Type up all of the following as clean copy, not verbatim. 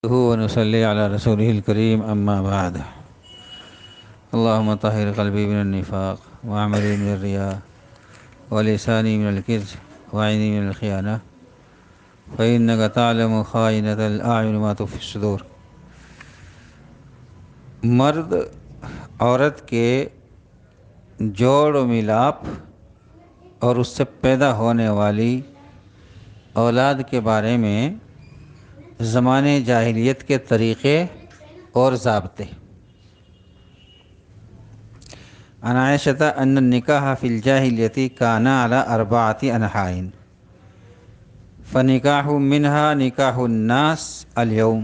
ونصلي على رسوله الكريم أما بعد. اللهم طهر قلبي من النفاق وعملي من الرياء ولساني من الكذب وعيني من الخيانة فإنك تعلم خائنة الأعين ما تخفي الصدور. مرد عورت کے جوڑ و ملاپ اور اس سے پیدا ہونے والی اولاد کے بارے میں زمانے جاہلیت کے طریقے اور ضابطے. عن عائشة أن النکاح فی الجاہلیت کان علی 4 انحاء فنکاح منها نکاح الناس اليوم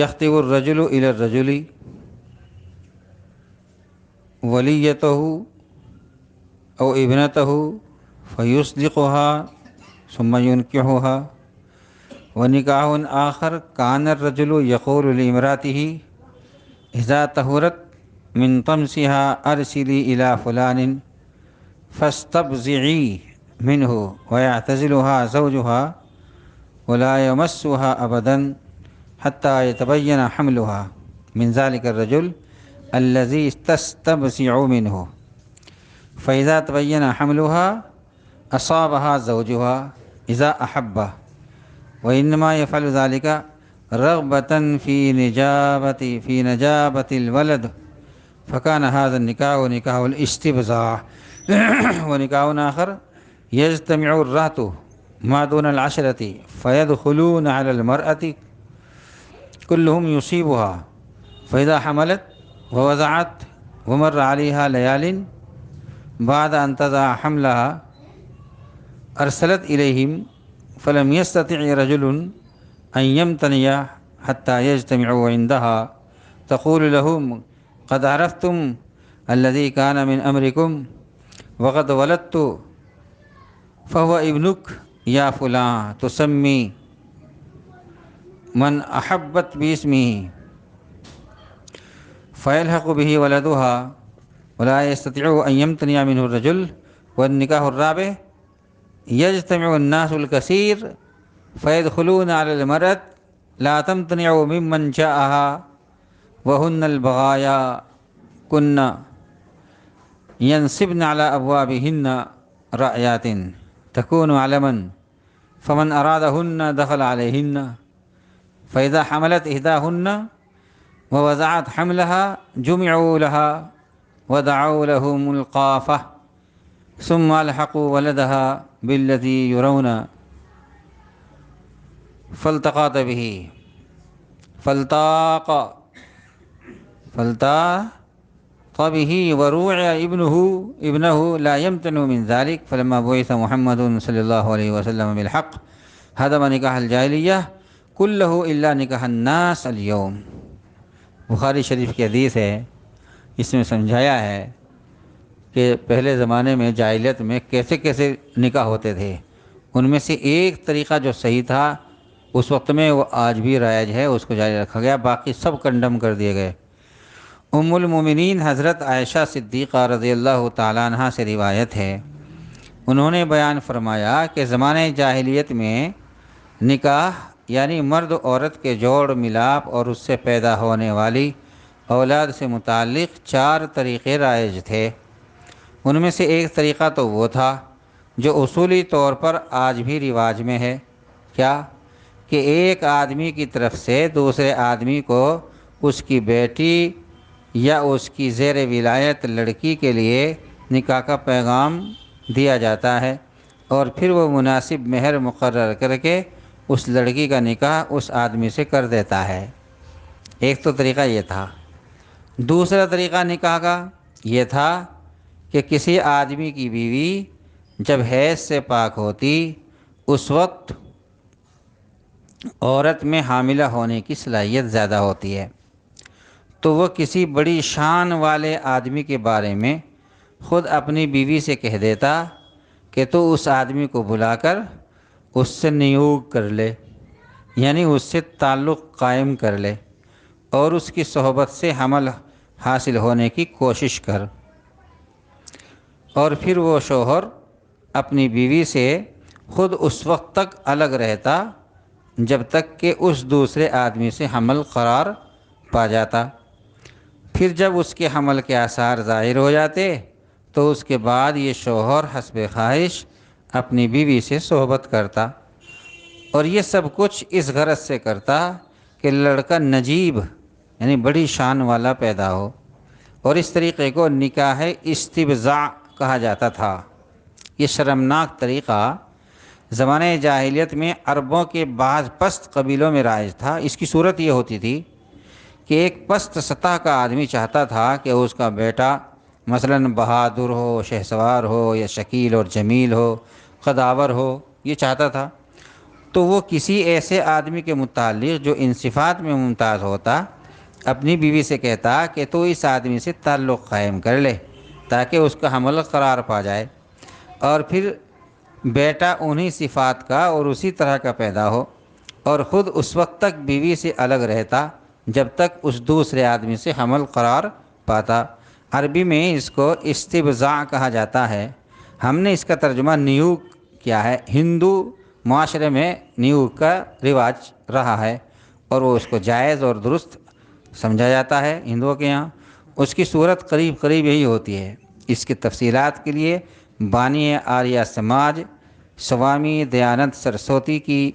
یخطب الرجل إلى الرجل ولیته أو ابنته فيصدقها ثم ينكحها. ونکاح آخر کان الرجل یقول لامرأته اذا طہرت من طمسها ارسلی الى فلان فاستبزعی منه ويعتزلها زوجها ولا يمسها ابدا حتى يتبين حملها من ذلك الرجل الذي تستبزع منه فإذا تبين حملها أصابها زوجها إذا أحبه وإنما يفعل ذلك رغبة في نجابة الولد فكان هذا النكاح نكاح الاستبزاع. ونكاح آخر يجتمع الرهط ما دون العشرة فيدخلون على المرأة كلهم يصيبها فإذا حملت ووضعت ومر عليها ليال بعد أن تضع حملها أرسلت إليهم فلم يستطع رجل أن يمتنع حتى يجتمعوا عندها تقول لهم قد عرفتم الذي كان من أمركم وقد ولدت فهو ابنك يا فلان تسمي من أحبت باسمه فيلحق به ولدها ولا يستطيع أن يمتنع منه الرجل. والنكاح الرابع يجتمع الناس الكثير فيدخلون على المرأة لا تمتنع ممن جاءها وهن البغايا كن ينصبن على أبوابهن رأيات تكون علما فمن أرادهن دخل عليهن فإذا حملت إحداهن ووضعت حملها جمعوا لها ودعوا لهم القافة ثم الحقوا ولدها بالذي يرون فالتقط به به وروع ابنه لا يمتنع من ذلك. فلما بعث محمد صلی اللہ علیہ وسلم بالحق هدم نکاح الجاہلیہ كله الا نکاح الناس اليوم. بخاری شریف کی حدیث ہے، اس میں سمجھایا ہے کہ پہلے زمانے میں جاہلیت میں کیسے کیسے نکاح ہوتے تھے. ان میں سے ایک طریقہ جو صحیح تھا اس وقت میں وہ آج بھی رائج ہے، اس کو جاری رکھا گیا، باقی سب کنڈم کر دیے گئے. ام المومنین حضرت عائشہ صدیقہ رضی اللہ تعالیٰ عنہ سے روایت ہے، انہوں نے بیان فرمایا کہ زمانے جاہلیت میں نکاح یعنی مرد عورت کے جوڑ ملاپ اور اس سے پیدا ہونے والی اولاد سے متعلق 4 طریقے رائج تھے. ان میں سے ایک طریقہ تو وہ تھا جو اصولی طور پر آج بھی رواج میں ہے، کیا کہ ایک آدمی کی طرف سے دوسرے آدمی کو اس کی بیٹی یا اس کی زیر ولایت لڑکی کے لیے نکاح کا پیغام دیا جاتا ہے اور پھر وہ مناسب مہر مقرر کر کے اس لڑکی کا نکاح اس آدمی سے کر دیتا ہے. ایک تو طریقہ یہ تھا. دوسرا طریقہ نکاح کا یہ تھا کہ کسی آدمی کی بیوی جب حیض سے پاک ہوتی اس وقت عورت میں حاملہ ہونے کی صلاحیت زیادہ ہوتی ہے، تو وہ کسی بڑی شان والے آدمی کے بارے میں خود اپنی بیوی سے کہہ دیتا کہ تو اس آدمی کو بلا کر اس سے نیوگ کر لے، یعنی اس سے تعلق قائم کر لے اور اس کی صحبت سے حمل حاصل ہونے کی کوشش کر. اور پھر وہ شوہر اپنی بیوی سے خود اس وقت تک الگ رہتا جب تک کہ اس دوسرے آدمی سے حمل قرار پا جاتا۔ پھر جب اس کے حمل کے آثار ظاہر ہو جاتے تو اس کے بعد یہ شوہر حسب خواہش اپنی بیوی سے صحبت کرتا، اور یہ سب کچھ اس غرض سے کرتا کہ لڑکا نجیب یعنی بڑی شان والا پیدا ہو، اور اس طریقے کو نکاح استبضاع کہا جاتا تھا۔ یہ شرمناک طریقہ زمانۂ جاہلیت میں عربوں کے بعض پست قبیلوں میں رائج تھا۔ اس کی صورت یہ ہوتی تھی کہ ایک پست سطح کا آدمی چاہتا تھا کہ اس کا بیٹا مثلاً بہادر ہو، شہسوار ہو، یا شکیل اور جمیل ہو، قداور ہو، یہ چاہتا تھا، تو وہ کسی ایسے آدمی کے متعلق جو ان صفات میں ممتاز ہوتا اپنی بیوی سے کہتا کہ تو اس آدمی سے تعلق قائم کر لے تاکہ اس کا حمل قرار پا جائے، اور پھر بیٹا انہی صفات کا اور اسی طرح کا پیدا ہو، اور خود اس وقت تک بیوی سے الگ رہتا جب تک اس دوسرے آدمی سے حمل قرار پاتا۔ عربی میں اس کو استبضاع کہا جاتا ہے۔ ہم نے اس کا ترجمہ نیوگ کیا ہے۔ ہندو معاشرے میں نیوگ کا رواج رہا ہے اور وہ اس کو جائز اور درست سمجھا جاتا ہے ہندوؤں کے یہاں۔ اس کی صورت قریب قریب یہی ہوتی ہے۔ اس کی تفصیلات کے لیے بانی آریہ سماج سوامی دیانند سرسوتی کی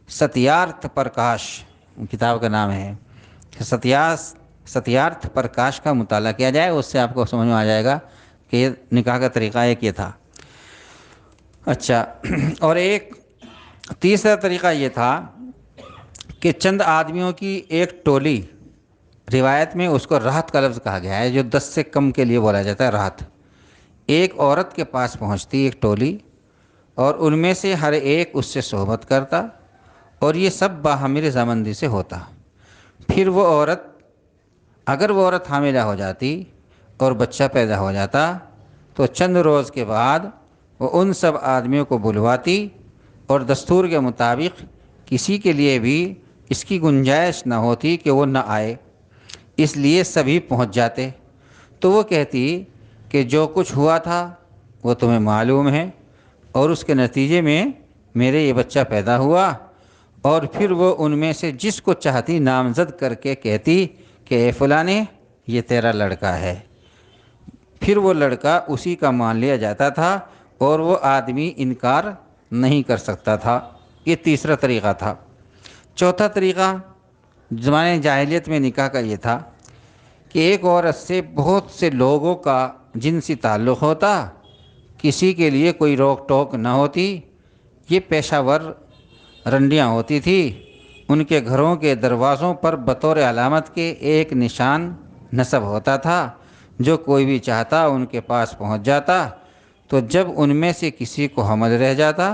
ستیارتھ پرکاش کتاب کا نام ہے، ستیارتھ پرکاش کا مطالعہ کیا جائے، اس سے آپ کو سمجھ میں آ جائے گا کہ نکاح کا طریقہ ایک یہ تھا۔ اچھا، اور ایک تیسرا طریقہ یہ تھا کہ چند آدمیوں کی ایک ٹولی، روایت میں اس کو رہت کا لفظ کہا گیا ہے، جو 10 سے کم کے لیے بولا جاتا ہے رہت، ایک عورت کے پاس پہنچتی ایک ٹولی، اور ان میں سے ہر ایک اس سے صحبت کرتا، اور یہ سب باہمی رضامندی سے ہوتا۔ پھر اگر وہ عورت حاملہ ہو جاتی اور بچہ پیدا ہو جاتا تو چند روز کے بعد وہ ان سب آدمیوں کو بلواتی، اور دستور کے مطابق کسی کے لیے بھی اس کی گنجائش نہ ہوتی کہ وہ نہ آئے، اس لیے سبھی پہنچ جاتے۔ تو وہ کہتی کہ جو کچھ ہوا تھا وہ تمہیں معلوم ہے، اور اس کے نتیجے میں میرے یہ بچہ پیدا ہوا، اور پھر وہ ان میں سے جس کو چاہتی نامزد کر کے کہتی کہ اے فلانے یہ تیرا لڑکا ہے، پھر وہ لڑکا اسی کا مان لیا جاتا تھا اور وہ آدمی انکار نہیں کر سکتا تھا۔ یہ تیسرا طریقہ تھا۔ چوتھا طریقہ زمانۂ جاہلیت میں نکاح کا یہ تھا کہ ایک عورت سے بہت سے لوگوں کا جنسی تعلق ہوتا، کسی کے لیے کوئی روک ٹوک نہ ہوتی، یہ پیشہ ور رنڈیاں ہوتی تھی، ان کے گھروں کے دروازوں پر بطور علامت کے ایک نشان نصب ہوتا تھا، جو کوئی بھی چاہتا ان کے پاس پہنچ جاتا، تو جب ان میں سے کسی کو حمل رہ جاتا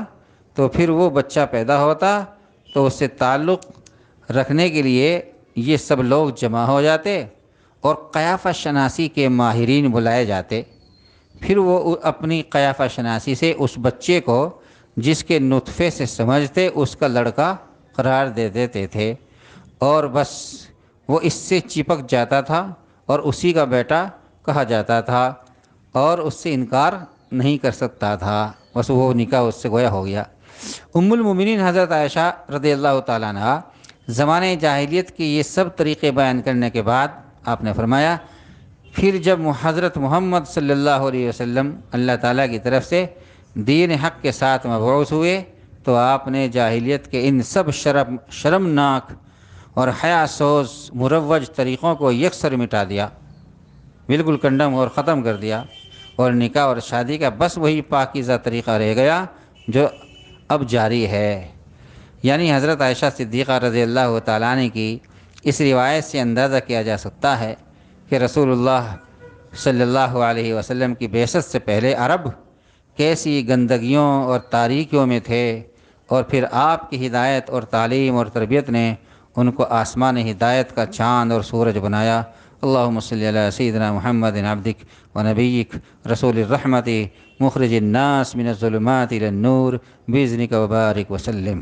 تو پھر وہ بچہ پیدا ہوتا تو اس سے تعلق رکھنے کے لیے یہ سب لوگ جمع ہو جاتے اور قیافہ شناسی کے ماہرین بلائے جاتے، پھر وہ اپنی قیافہ شناسی سے اس بچے کو جس کے نطفے سے سمجھتے اس کا لڑکا قرار دے دیتے تھے، اور بس وہ اس سے چپک جاتا تھا اور اسی کا بیٹا کہا جاتا تھا، اور اس سے انکار نہیں کر سکتا تھا، بس وہ نکاح اس سے گویا ہو گیا۔ ام المومنین حضرت عائشہ رضی اللہ تعالیٰ عنہ زمانۂ جاہلیت کے یہ سب طریقے بیان کرنے کے بعد آپ نے فرمایا، پھر جب حضرت محمد صلی اللہ علیہ وسلم اللہ تعالیٰ کی طرف سے دین حق کے ساتھ مبعوث ہوئے تو آپ نے جاہلیت کے ان سب شرمناک اور حیا سوز مروج طریقوں کو یکسر مٹا دیا، بالکل کنڈم اور ختم کر دیا، اور نکاح اور شادی کا بس وہی پاکیزہ طریقہ رہ گیا جو اب جاری ہے۔ یعنی حضرت عائشہ صدیقہ رضی اللہ تعالیٰ عنہ کی اس روایت سے اندازہ کیا جا سکتا ہے کہ رسول اللہ صلی اللہ علیہ وسلم کی بعثت سے پہلے عرب کیسی گندگیوں اور تاریکیوں میں تھے، اور پھر آپ کی ہدایت اور تعلیم اور تربیت نے ان کو آسمان ہدایت کا چاند اور سورج بنایا۔ اللہم صلی علی سیدنا محمد عبدک و نبیک رسول الرحمت مخرج الناس من الظلمات الى النور باذنک وبارک وسلم۔